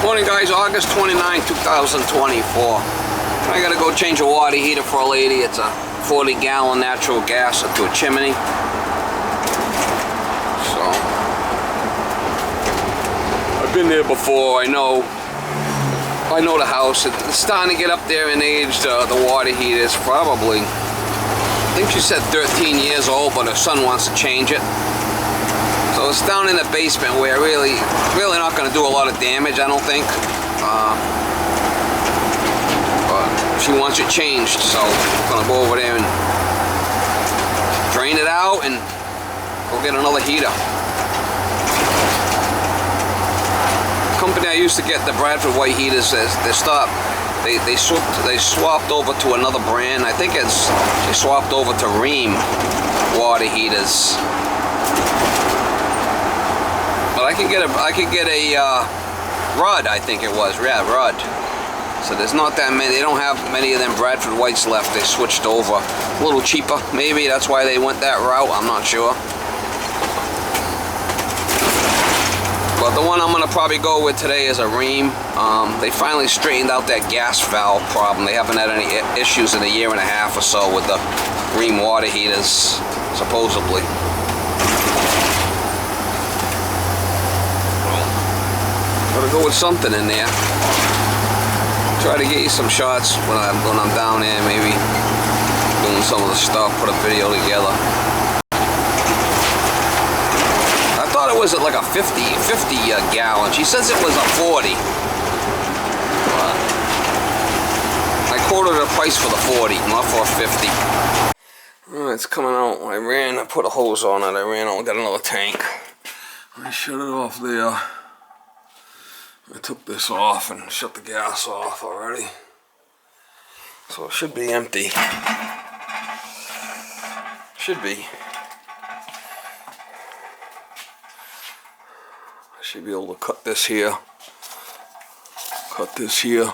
Morning guys, August 29, 2024. I gotta go change a water heater for a lady. It's a 40-gallon natural gas into a chimney. So, I've been there before. I know the house. It's starting to get up there in age. The water heater is probably, I think she said 13 years old, but her son wants to change it. So it's down in the basement where really not going to do a lot of damage, I don't think. But she wants it changed, so I'm going to go over there and drain it out and go get another heater. The company I used to get the Bradford white heaters, they swapped over to another brand. I think they swapped over to Rheem water heaters. I could get a Rudd, I think it was. Yeah, Rudd. So there's not that many. They don't have many of them Bradford Whites left. They switched over. A little cheaper. Maybe that's why they went that route. I'm not sure. But the one I'm going to probably go with today is a Rheem. They finally straightened out that gas valve problem. They haven't had any issues in a year and a half or so with the Rheem water heaters, supposedly. Gotta go with something in there. Try to get you some shots when I'm down there, maybe doing some of the stuff, put a video together. I thought it was like a 50 gallon. She says it was a 40. But I quoted her price for the 40, not for a 50. Alright, it's coming out. I put a hose on it. I ran out and got another tank. I shut it off there. I took this off and shut the gas off already. So it should be empty. Should be. I should be able to cut this here. Cut this here.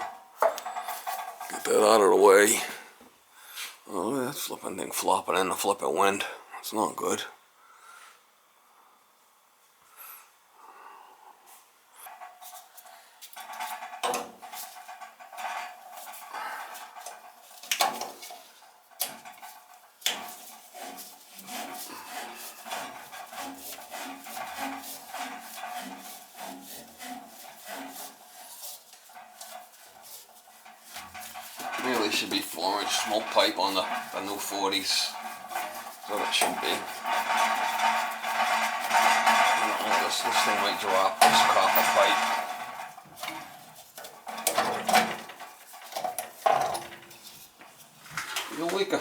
Get that out of the way. Oh, look at that flipping thing flopping in the flipping wind. That's not good. Really should be 4-inch smoke pipe on the new 40s. That's what it should be. I don't know, this thing might drop, this copper pipe. You're weaker.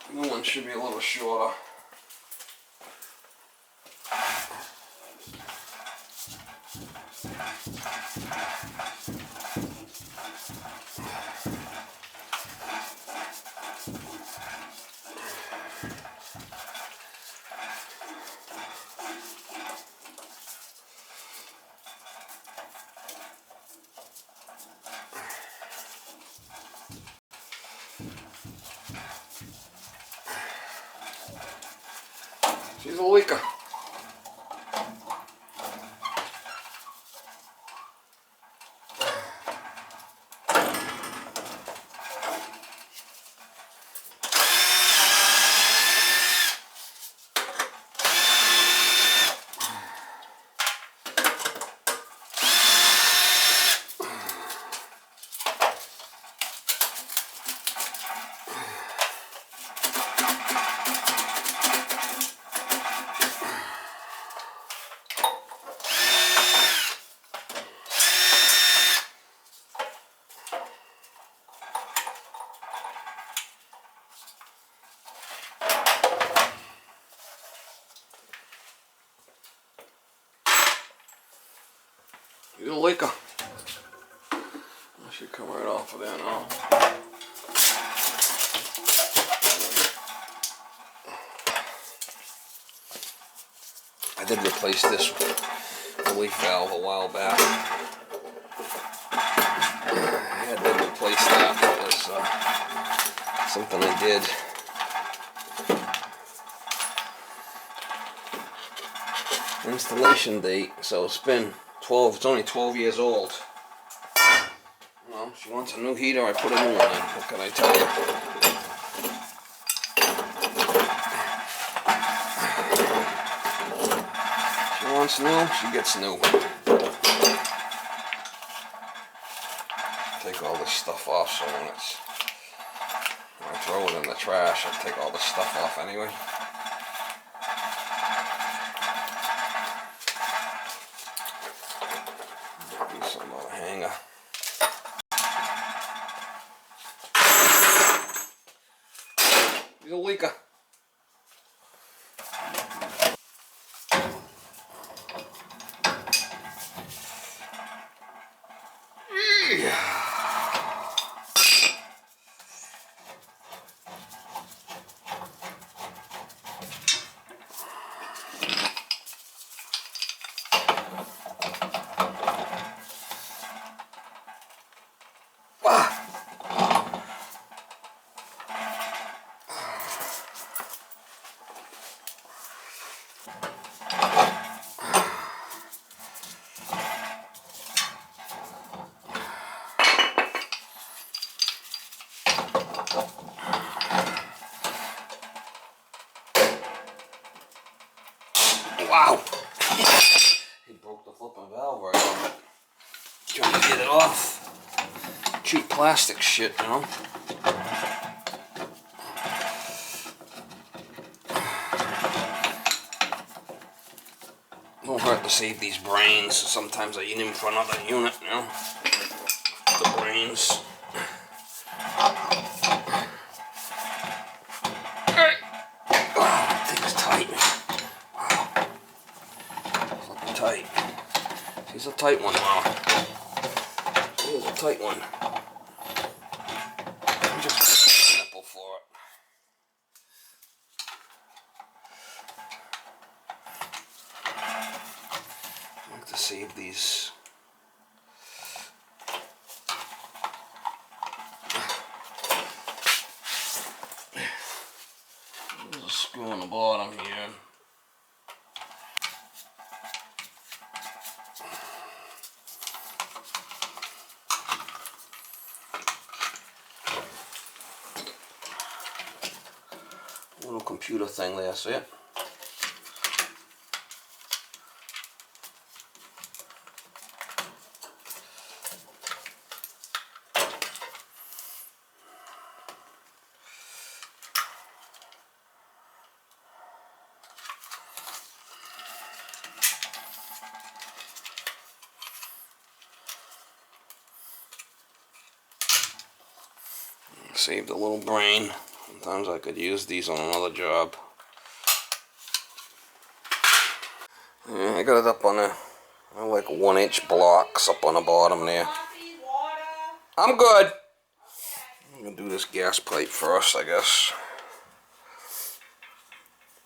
The new one should be a little shorter. She's a leaker. She's a leaker. I should come right off of there now. I did replace this relief valve a while back. I had to replace that. That was something I did. installation date, so it's been 12, it's only 12 years old. Well, she wants a new heater, I put a new one in. What can I tell you? She wants new, she gets new. Take all this stuff off, so when I throw it in the trash, I take all this stuff off anyway. Do some hanger. He's a leaker. Wow! He broke the flipping valve right on it. Trying to get it off. Cheap plastic shit, you know? Don't hurt to save these brains. Sometimes I eat them for another unit, you know? The brains. That thing's tight. Wow. Flipping tight. He's a tight one, wow. He's a tight one. I'm just a nipple for it. I like to save these. There's a screw on the bottom here. Little computer thing there, see it? Saved a little brain. Sometimes I could use these on another job. Yeah, I got it up on like 1-inch blocks up on the bottom there. I'm good. I'm gonna do this gas pipe first, I guess.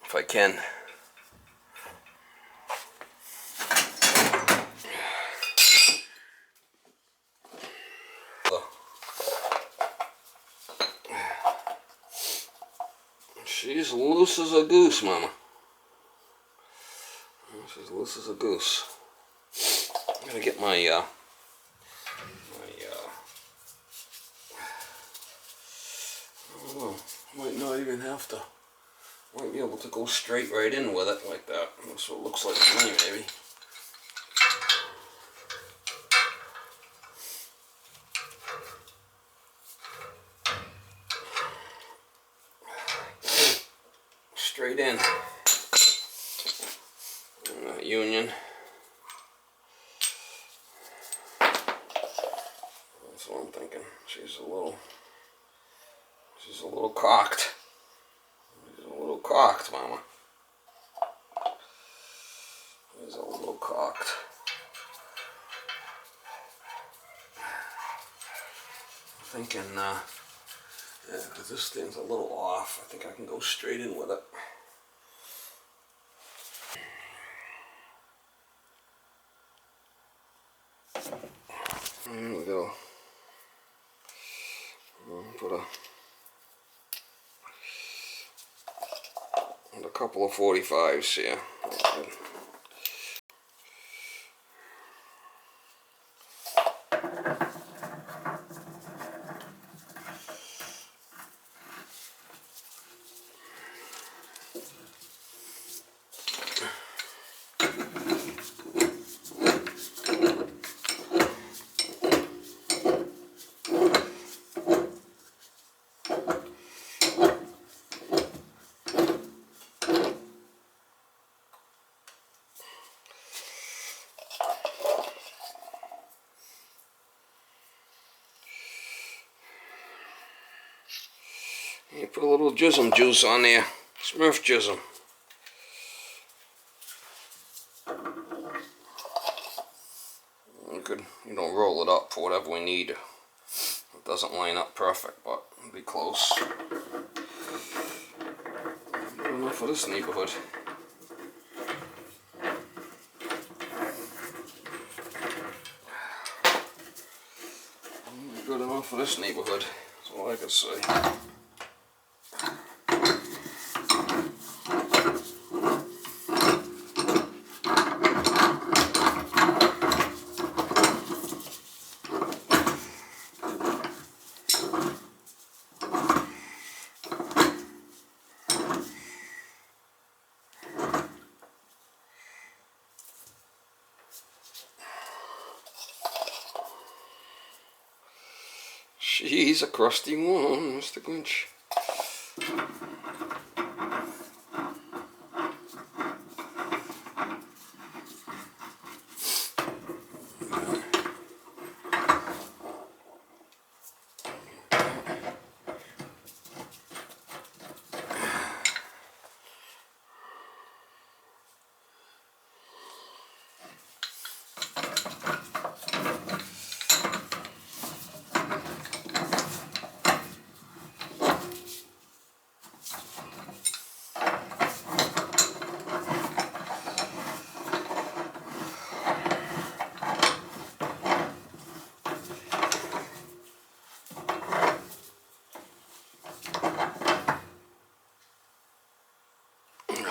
If I can. She's loose as a goose, mama. She's loose as a goose. I'm gonna get my I don't know, might not even have to, might be able to go straight right in with it like that. That's what it looks like to me, maybe. Straight in. Union. That's what I'm thinking. She's a little cocked. She's a little cocked, mama. She's a little cocked. I'm thinking, yeah, because this thing's a little off. I think I can go straight in with it. There we go. Put a couple of 45s here. You put a little jism juice on there. Smurf jism. You know, roll it up for whatever we need. It doesn't line up perfect, but it'll be close. Good enough for this neighborhood. Good enough for this neighborhood. That's all I can say. She's a crusty one, Mr. Grinch.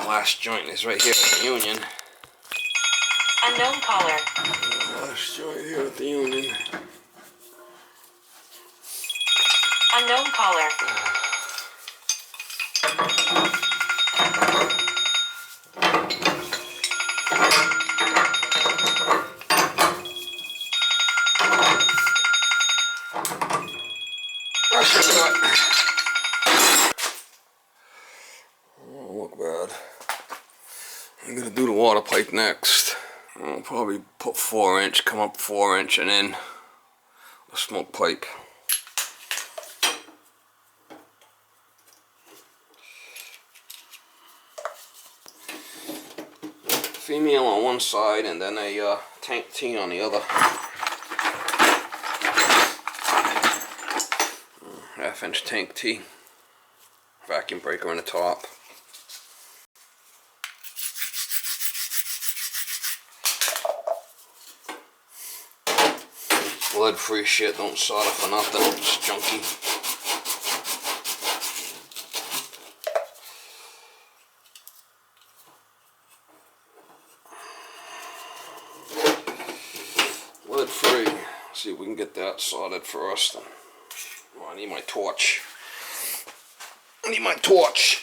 Last joint is right here at the Union. Unknown caller. Last joint here at the Union. Unknown caller. Oh, look bad. I'm gonna do the water pipe next. I'll probably put 4-inch, come up 4-inch, and then the smoke pipe. Female on one side and then a tank T on the other. Half-inch tank T. Vacuum breaker on the top. Lead-free shit, don't solder for nothing, it's junky. Lead-free. See if we can get that soldered first. Oh, I need my torch. I need my torch.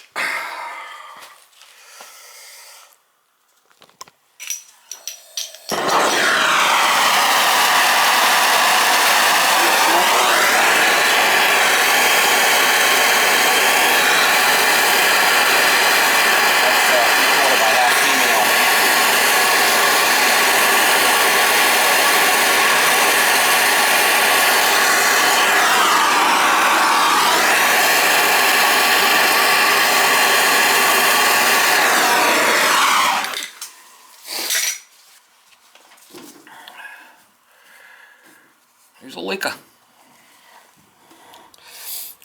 Here's a leaker.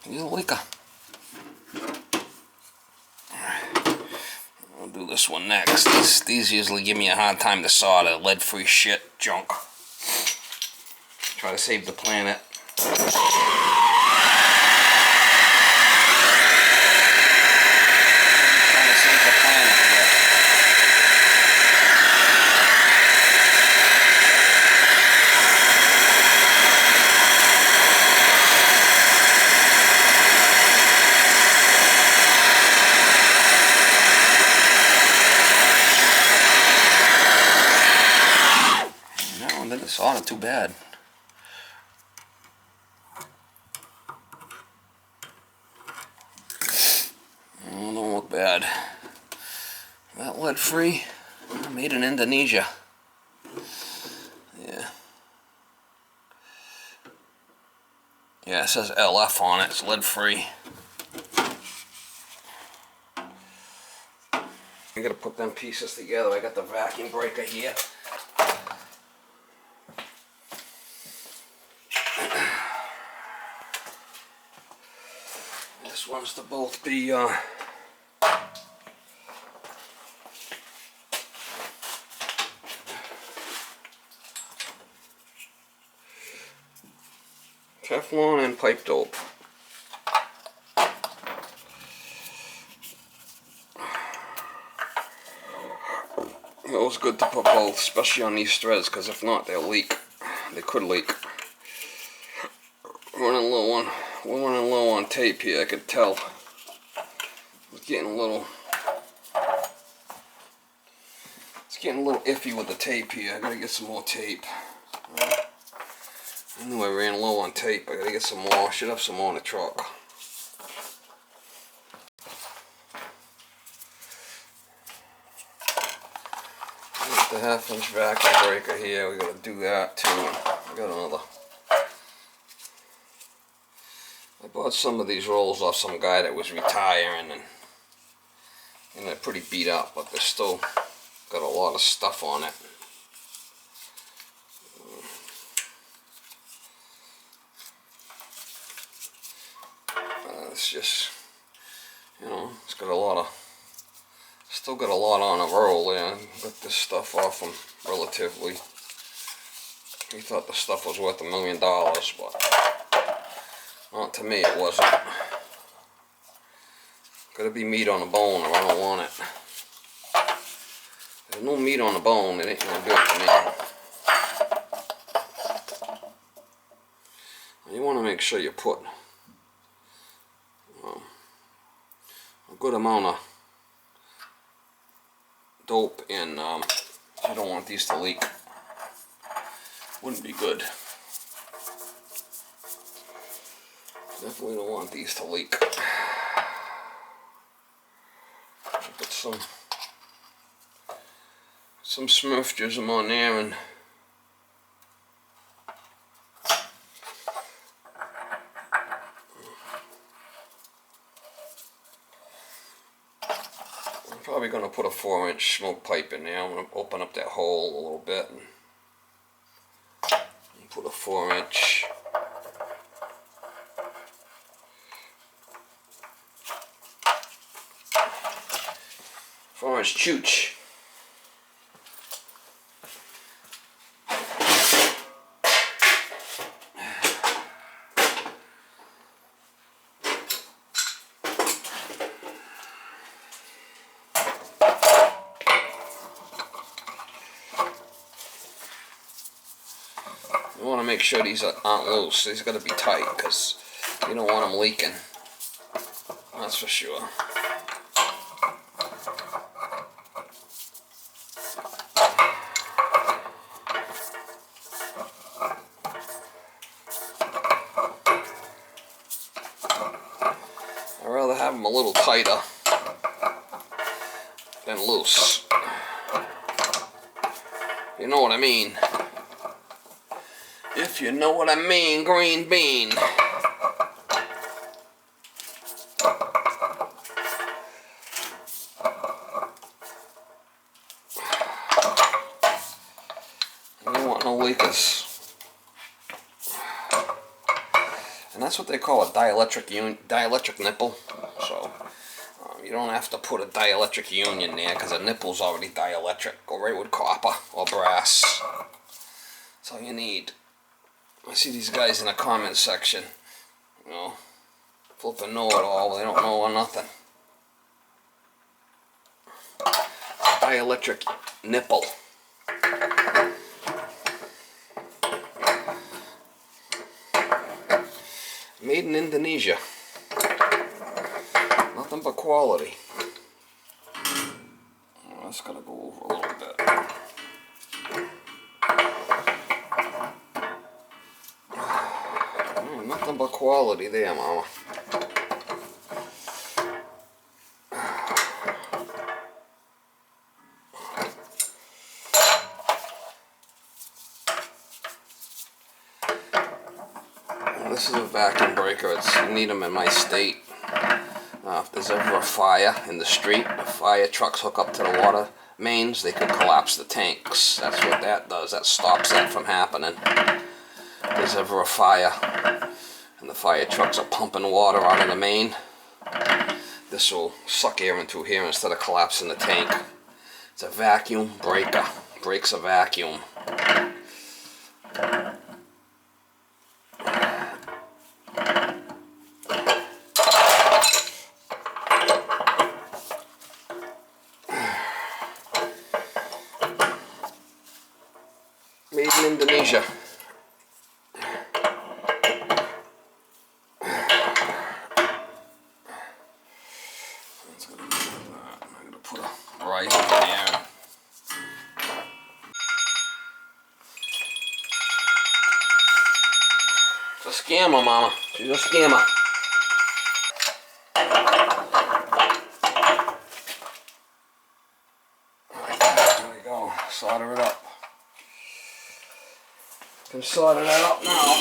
Here's a leaker. I'll do this one next. These usually give me a hard time to solder. Lead-free shit, junk. Try to save the planet. It's not too bad. Oh, don't look bad. That lead free. Made in Indonesia. Yeah. Yeah, it says LF on it. It's lead free. I gotta put them pieces together. I got the vacuum breaker here. This one's to both be Teflon and pipe dope. It was good to put both, especially on these threads, because if not, they'll leak. They could leak. We're running low on tape here. I could tell. It's getting a little iffy with the tape here. I gotta get some more tape. I knew I ran low on tape. I gotta get some more. I should have some more in the truck. Got the 1/2-inch vacuum breaker here. We gotta do that too. I got another. I bought some of these rolls off some guy that was retiring, and they're pretty beat up, but they're still got a lot of stuff on it. It's just, you know, it's got a lot of, still got a lot on a roll there. Got this stuff off them relatively. He thought the stuff was worth $1 million, but not to me, it wasn't. Gotta be meat on the bone, or I don't want it. If there's no meat on the bone, it ain't gonna do it to me. You want to make sure you put a good amount of dope in. You don't want these to leak. Wouldn't be good. Definitely don't want these to leak. Put some Smurf Jism on there, and I'm probably going to put a 4-inch smoke pipe in there. I'm going to open up that hole a little bit and put a 4-inch. 4-inch chooch. You want to make sure these aren't loose. These got to be tight, because you don't want them leaking. That's for sure. I'd rather have them a little tighter than loose. You know what I mean? If you know what I mean, green bean. You don't want no leakers. And that's what they call a dielectric nipple. So you don't have to put a dielectric union there, because a nipple's already dielectric. Go right with copper or brass. That's all you need. I see these guys in the comment section, you know, flipping know-it-all, they don't know or nothing. Dielectric nipple. Made in Indonesia. Nothing but quality. Oh, that's gonna go over a little bit. Nothing but quality there, mama. And this is a vacuum breaker. You need them in my state. If there's ever a fire in the street, if fire trucks hook up to the water mains, they could collapse the tanks. That's what that does. That stops that from happening. If there's ever a fire and the fire trucks are pumping water out of the main, this will suck air into here instead of collapsing the tank. It's a vacuum breaker. Breaks a vacuum. Made in Indonesia. I'm gonna put a right in there. It's a scammer, Mama. She's a scammer. There we go. Solder it up. Can solder that up now.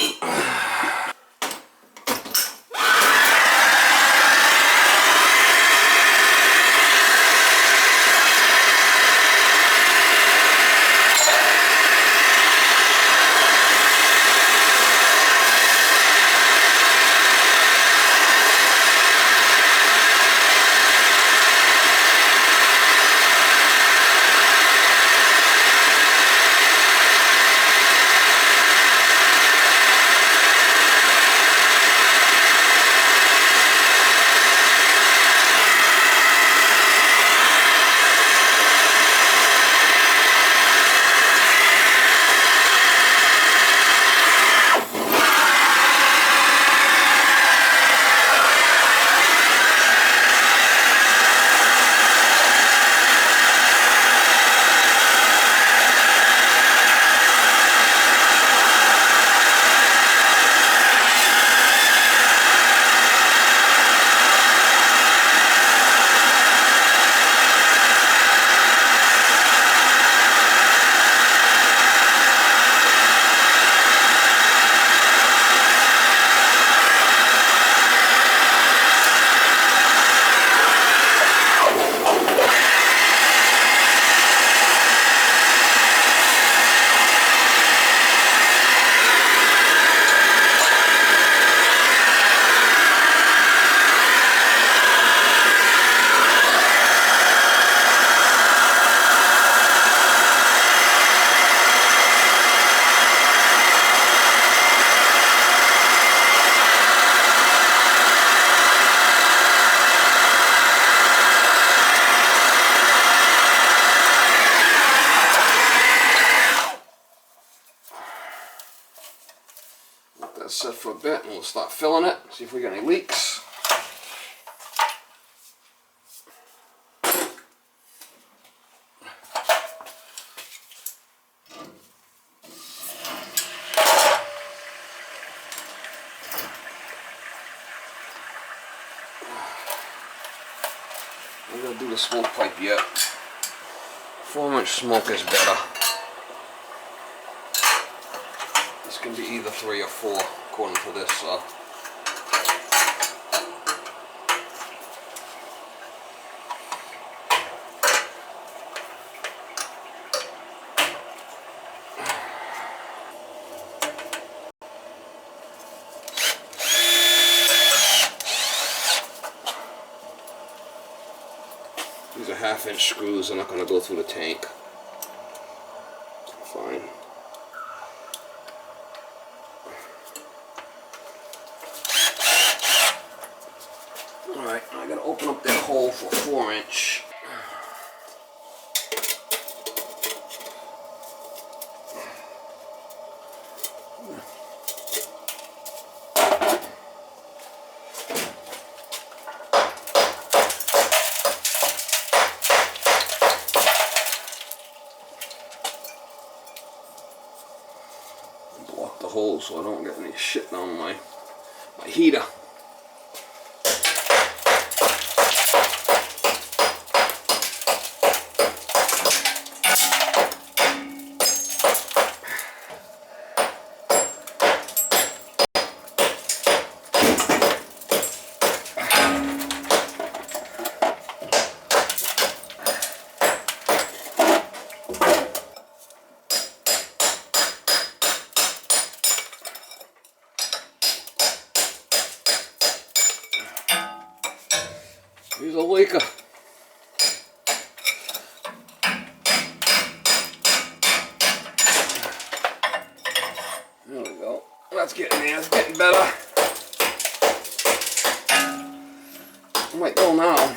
Set for a bit and we'll start filling it, see if we got any leaks. I'm gonna do the smoke pipe yet. 4-inch smoke is better. This can be either 3 or 4 according to this. These are 1/2-inch screws. They're not going to go through the tank. Fine. Alright, I gotta open up that hole for 4-inch. Block the hole so I don't get any shit down my heater. He's a leaker. There we go. That's getting there. It's getting better. I might go now.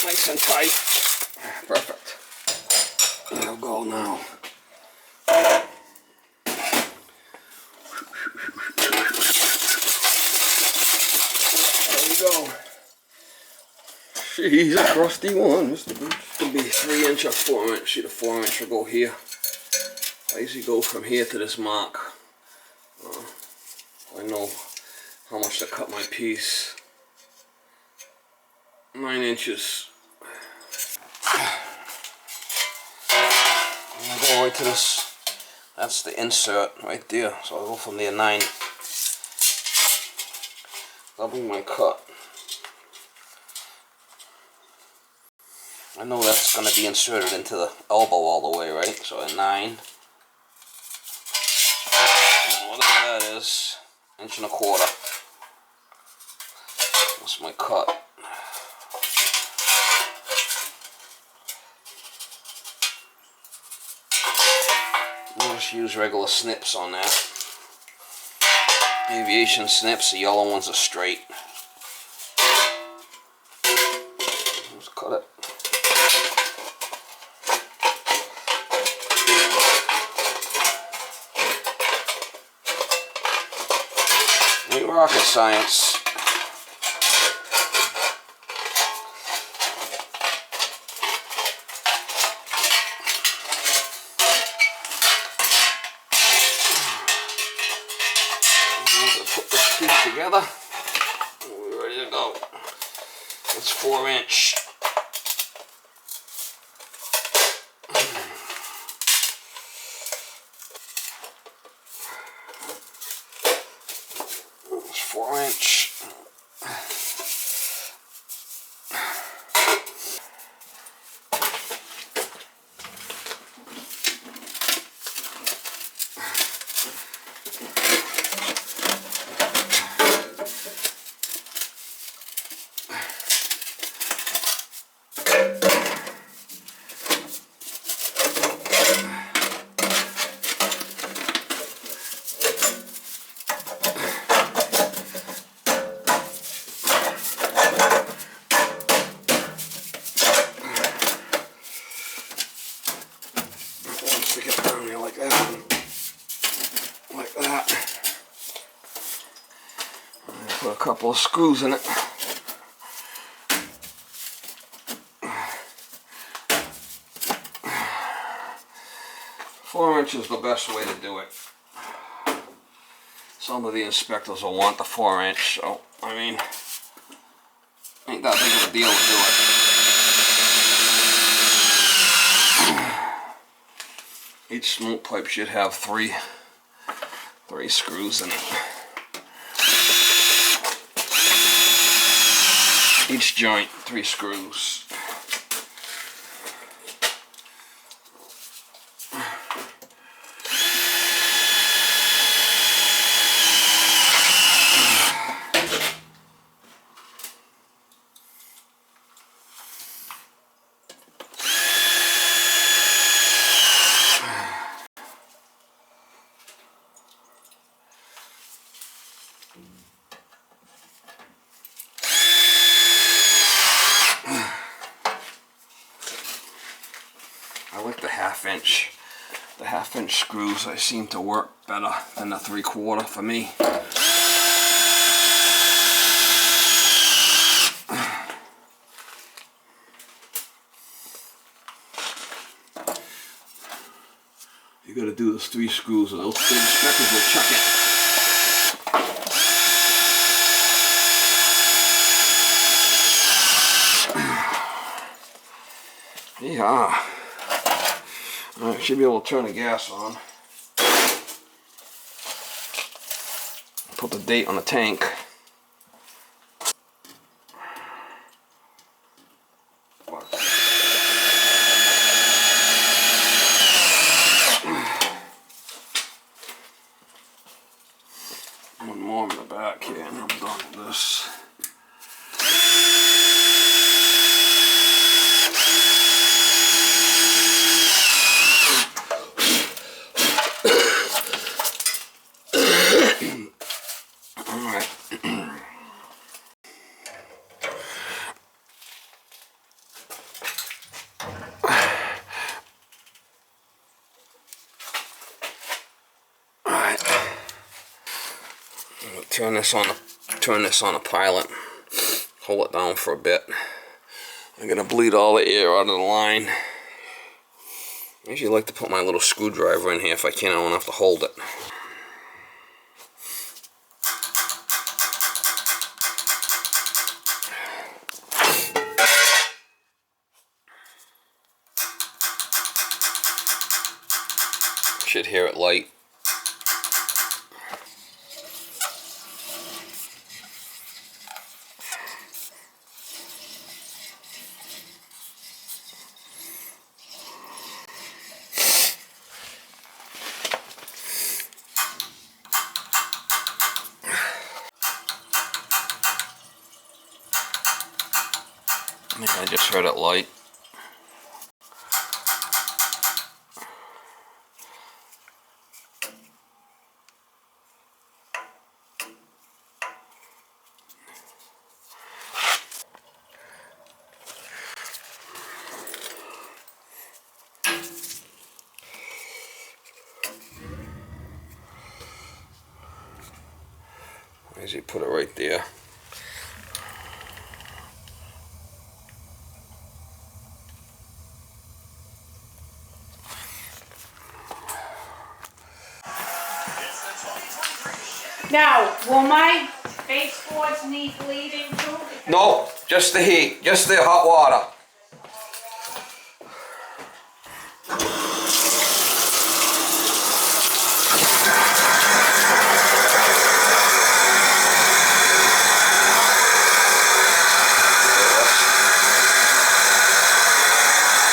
Nice and tight. Perfect. I'll go now. There we go. She's a crusty one. This will be 3" or 4". See, the 4" will go here. I usually go from here to this mark. I know how much to cut my piece. 9 inches. I'm gonna go right to this. That's the insert right there. So I'll go from there 9. Double my cut. I know that's gonna be inserted into the elbow all the way, right? So at 9. And whatever that is, 1¼ inch. That's my cut. I'll just use regular snips on that. Aviation snips, the yellow ones are straight. Let's cut it. Ain't rocket science. Together, we're ready to go. It's 4 inch. It's 4 inch. Stick it down here like that. Like that. Put a couple of screws in it. Four inch is the best way to do it. Some of the inspectors will want the 4 inch, so I mean, ain't that big of a deal to do it. Each smoke pipe should have three screws in it. Each joint, 3 screws. I like the 1/2 inch. The 1/2 inch screws, they seem to work better than the 3/4 for me. You gotta do those 3 screws or those big inspectors will chuck it. Yeah. I should be able to turn the gas on. put the date on the tank. One more in the back here and I'm done with this. Alright. Alright. Turn this on the pilot. Hold it down for a bit. I'm gonna bleed all the air out of the line. I usually like to put my little screwdriver in here if I can. I don't have to hold it. Should hear it light. I think I just heard it light. Why does he put it right there? Now, will my baseboards need bleeding too? No, just the heat, just the hot water.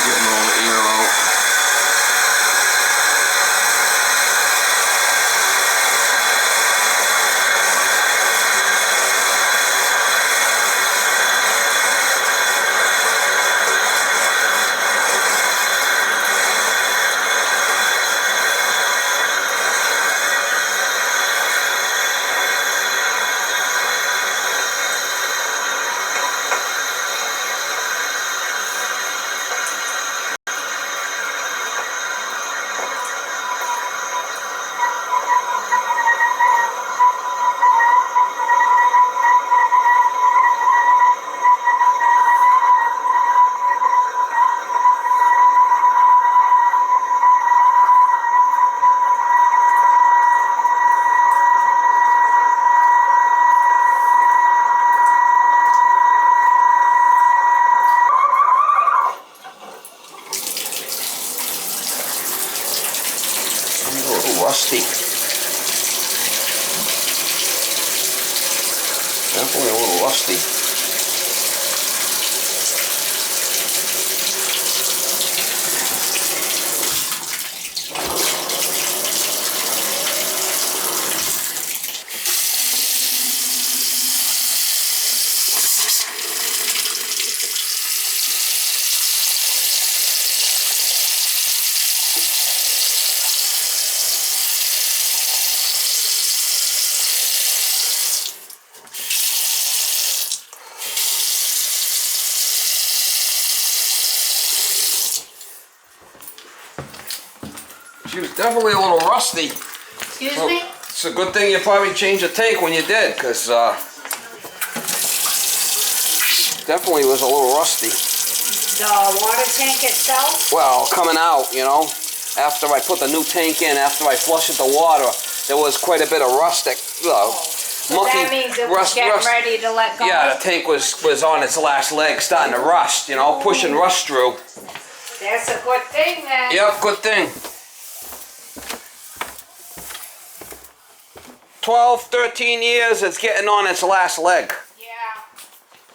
Getting all the air out. Rusty. Definitely a little rusty. She was definitely a little rusty. Excuse me? It's a good thing you probably changed the tank when you did, because definitely was a little rusty. The water tank itself? Well, coming out, you know, after I put the new tank in, after I flushed the water, there was quite a bit of rustic, So monkey that means it was getting ready to let go? Yeah, the tank was on its last leg, starting to rust, you know, pushing rust through. That's a good thing then. Yep, good thing. 12, 13 years, it's getting on its last leg. Yeah.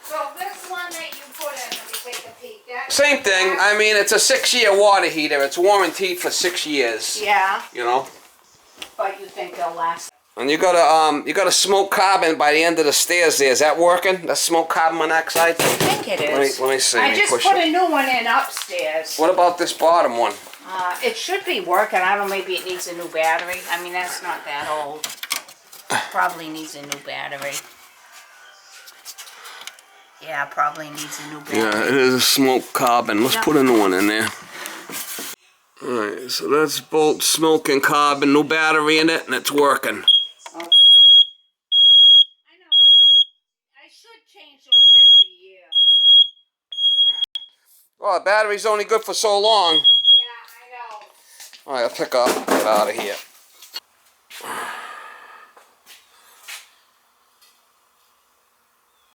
So this one that you put in, let me take a peek. That's Same thing. I mean, it's a 6-year water heater. It's warranted for 6 years. Yeah, You know. but you think they'll last? And you got a smoke carbon by the end of the stairs there. Is that working? That's smoke carbon monoxide? I think it is. Let me see. I Let me just push put it. a new one in upstairs. What about this bottom one? It should be working. I don't know, maybe it needs a new battery. I mean, that's not that old. Probably needs a new battery. Yeah, probably needs a new battery. Yeah, it is a smoke carbon. Let's Yep. put a new one in there. Alright, so that's bolt smoking carbon, new battery in it, and it's working. I know, I should change those every year. Well, the battery's only good for so long. Yeah, I know. Alright, I'll pick up. Get out of here.